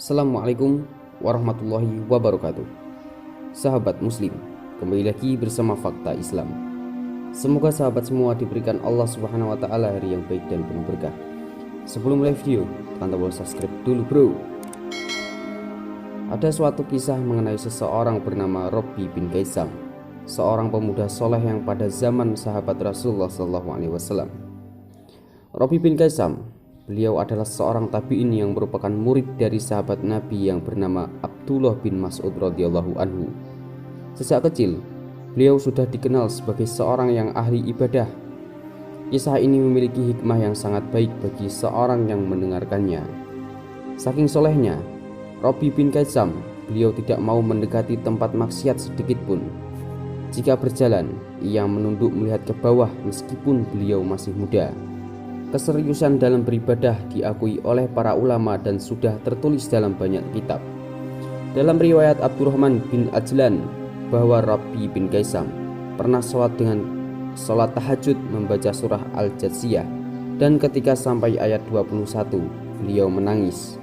Assalamualaikum warahmatullahi wabarakatuh. Sahabat muslim, kembali lagi bersama Fakta Islam. Semoga sahabat semua diberikan Allah Subhanahu wa taala hari yang baik dan penuh berkah. Sebelum mulai video, tekan tombol subscribe dulu, bro. Ada suatu kisah mengenai seseorang bernama Robbi bin Kaisam, seorang pemuda soleh yang pada zaman sahabat Rasulullah SAW. Robbi bin Kaisam, beliau adalah seorang tabi'in yang merupakan murid dari sahabat Nabi yang bernama Abdullah bin Mas'ud radhiyallahu anhu. Sejak kecil, beliau sudah dikenal sebagai seorang yang ahli ibadah. Kisah ini memiliki hikmah yang sangat baik bagi seorang yang mendengarkannya. Saking solehnya, Robbi bin Kaisam, beliau tidak mau mendekati tempat maksiat sedikit pun. Jika berjalan, ia menunduk melihat ke bawah meskipun beliau masih muda. Keseriusan dalam beribadah diakui oleh para ulama dan sudah tertulis dalam banyak kitab. Dalam riwayat Abdurrahman bin Ajlan bahwa Robbi bin Kaisam pernah sholat tahajud membaca surah Al-Jathiyah, dan ketika sampai ayat 21 beliau menangis.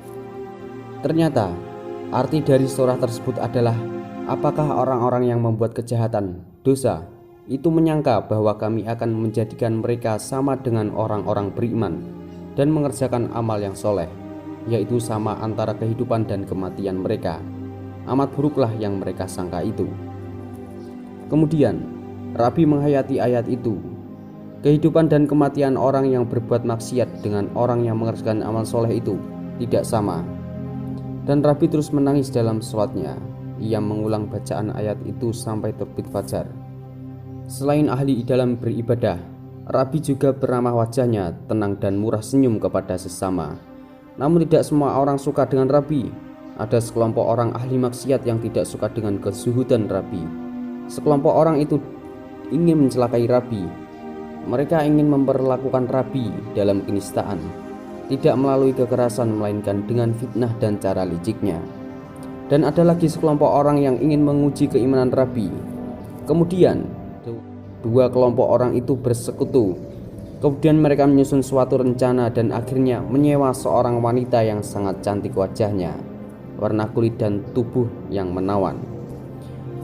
Ternyata arti dari surah tersebut adalah, apakah orang-orang yang membuat kejahatan, dosa, itu menyangka bahwa kami akan menjadikan mereka sama dengan orang-orang beriman dan mengerjakan amal yang soleh, yaitu sama antara kehidupan dan kematian mereka. Amat buruklah yang mereka sangka itu. Kemudian Rabi menghayati ayat itu. Kehidupan dan kematian orang yang berbuat maksiat dengan orang yang mengerjakan amal soleh itu tidak sama. Dan Rabi terus menangis dalam sholatnya. Ia mengulang bacaan ayat itu sampai terbit fajar. Selain ahli dalam beribadah, Rabi juga beramah wajahnya tenang dan murah senyum kepada sesama. Namun tidak semua orang suka dengan Rabi. Ada sekelompok orang ahli maksiat yang tidak suka dengan kezuhudan Rabi. Sekelompok orang itu ingin mencelakai Rabi. Mereka ingin memperlakukan Rabi dalam kenistaan, tidak melalui kekerasan melainkan dengan fitnah dan cara liciknya. Dan ada lagi sekelompok orang yang ingin menguji keimanan Rabi. Kemudian dua kelompok orang itu bersekutu. Kemudian mereka menyusun suatu rencana dan akhirnya menyewa seorang wanita yang sangat cantik wajahnya, warna kulit dan tubuh yang menawan.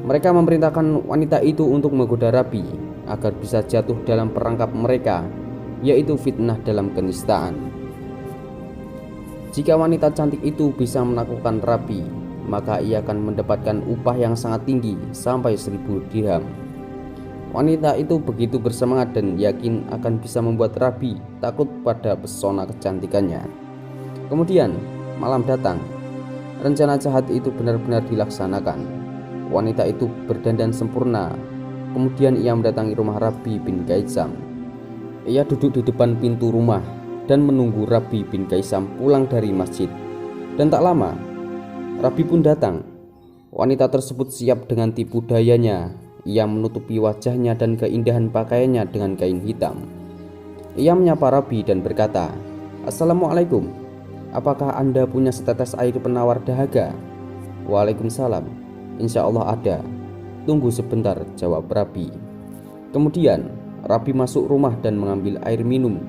Mereka memerintahkan wanita itu untuk menggoda Rabi agar bisa jatuh dalam perangkap mereka, yaitu fitnah dalam kenistaan. Jika wanita cantik itu bisa menaklukkan Rabi, maka ia akan mendapatkan upah yang sangat tinggi sampai 1000 dirham. Wanita itu begitu bersemangat dan yakin akan bisa membuat Rabi takut pada pesona kecantikannya. Kemudian malam datang. Rencana jahat itu benar-benar dilaksanakan. Wanita itu berdandan sempurna. Kemudian ia mendatangi rumah Robbi bin Kaisam. Ia duduk di depan pintu rumah dan menunggu Robbi bin Kaisam pulang dari masjid. Dan tak lama, Robbi pun datang. Wanita tersebut siap dengan tipu dayanya. Ia menutupi wajahnya dan keindahan pakaiannya dengan kain hitam. Ia menyapa Robbi dan berkata, "Assalamualaikum, apakah Anda punya setetes air penawar dahaga?" "Waalaikumsalam, insya Allah ada. Tunggu sebentar," jawab Robbi. Kemudian Robbi masuk rumah dan mengambil air minum.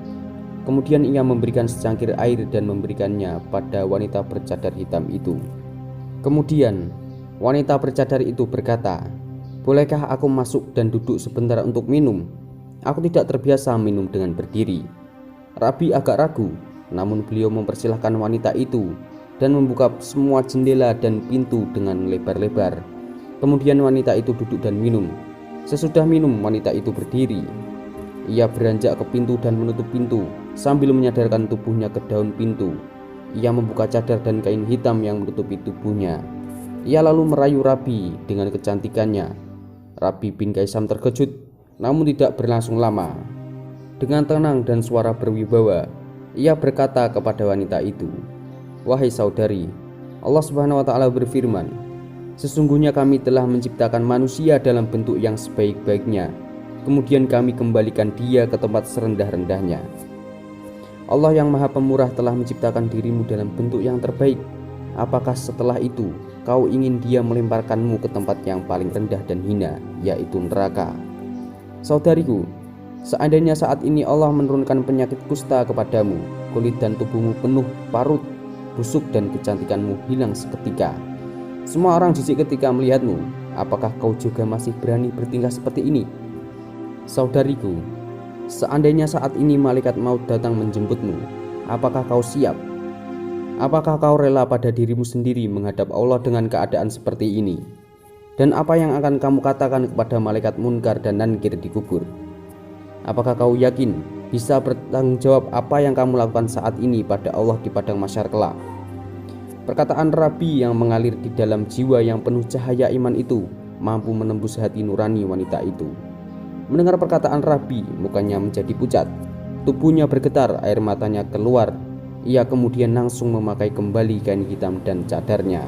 Kemudian ia memberikan secangkir air dan memberikannya pada wanita bercadar hitam itu. Kemudian wanita bercadar itu berkata, "Bolehkah aku masuk dan duduk sebentar untuk minum? Aku tidak terbiasa minum dengan berdiri." Robbi agak ragu, namun beliau mempersilahkan wanita itu dan membuka semua jendela dan pintu dengan lebar-lebar. Kemudian wanita itu duduk dan minum. Sesudah minum, wanita itu berdiri. Ia beranjak ke pintu dan menutup pintu sambil menyadarkan tubuhnya ke daun pintu. Ia membuka cadar dan kain hitam yang menutupi tubuhnya. Ia lalu merayu Robbi dengan kecantikannya. Robbi bin Kaisam terkejut, namun tidak berlangsung lama. Dengan tenang dan suara berwibawa, ia berkata kepada wanita itu, "Wahai saudari, Allah Subhanahu wa taala berfirman, sesungguhnya kami telah menciptakan manusia dalam bentuk yang sebaik-baiknya. Kemudian kami kembalikan dia ke tempat serendah-rendahnya. Allah yang Maha Pemurah telah menciptakan dirimu dalam bentuk yang terbaik. Apakah setelah itu kau ingin dia melemparkanmu ke tempat yang paling rendah dan hina, yaitu neraka? Saudariku, seandainya saat ini Allah menurunkan penyakit kusta kepadamu, kulit dan tubuhmu penuh parut, busuk dan kecantikanmu hilang seketika. Semua orang jijik ketika melihatmu. Apakah kau juga masih berani bertingkah seperti ini? Saudariku, seandainya saat ini malaikat maut datang menjemputmu, apakah kau siap? Apakah kau rela pada dirimu sendiri menghadap Allah dengan keadaan seperti ini? Dan apa yang akan kamu katakan kepada malaikat munkar dan nankir di kubur? Apakah kau yakin bisa bertanggung jawab apa yang kamu lakukan saat ini pada Allah di padang mahsyar kelak? Perkataan Rabi yang mengalir di dalam jiwa yang penuh cahaya iman itu mampu menembus hati nurani wanita itu. Mendengar perkataan Rabi, mukanya menjadi pucat, tubuhnya bergetar, air matanya keluar. Ia kemudian langsung memakai kembali kain hitam dan cadarnya,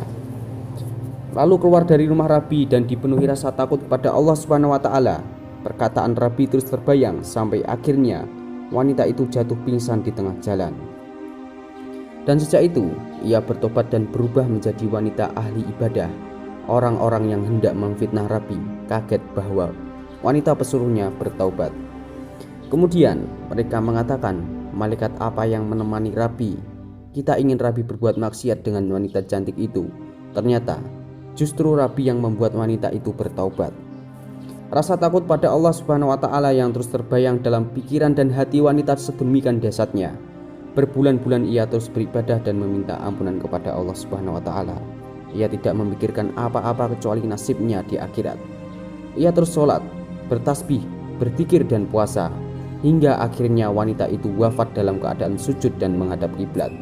lalu keluar dari rumah Rabi dan dipenuhi rasa takut kepada Allah Subhanahu wa Ta'ala. Perkataan Rabi terus terbayang sampai akhirnya wanita itu jatuh pingsan di tengah jalan. Dan sejak itu ia bertobat dan berubah menjadi wanita ahli ibadah. Orang-orang yang hendak memfitnah Rabi kaget bahwa wanita pesuruhnya bertaubat. Kemudian mereka mengatakan, malaikat apa yang menemani Rabi? Kita ingin Rabi berbuat maksiat dengan wanita cantik itu. Ternyata justru Rabi yang membuat wanita itu bertaubat. Rasa takut pada Allah Subhanahu wa Ta'ala yang terus terbayang dalam pikiran dan hati wanita sedemikian dahsyatnya. Berbulan-bulan ia terus beribadah dan meminta ampunan kepada Allah Subhanahu wa Ta'ala. Ia tidak memikirkan apa-apa kecuali nasibnya di akhirat. Ia terus sholat, bertasbih, berzikir dan puasa, hingga akhirnya wanita itu wafat dalam keadaan sujud dan menghadap kiblat.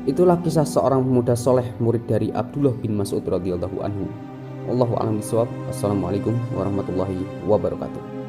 Itulah kisah seorang pemuda soleh murid dari Abdullah bin Mas'ud radhiyallahu anhu. Wallahu a'lam bishawab. Assalamualaikum warahmatullahi wabarakatuh.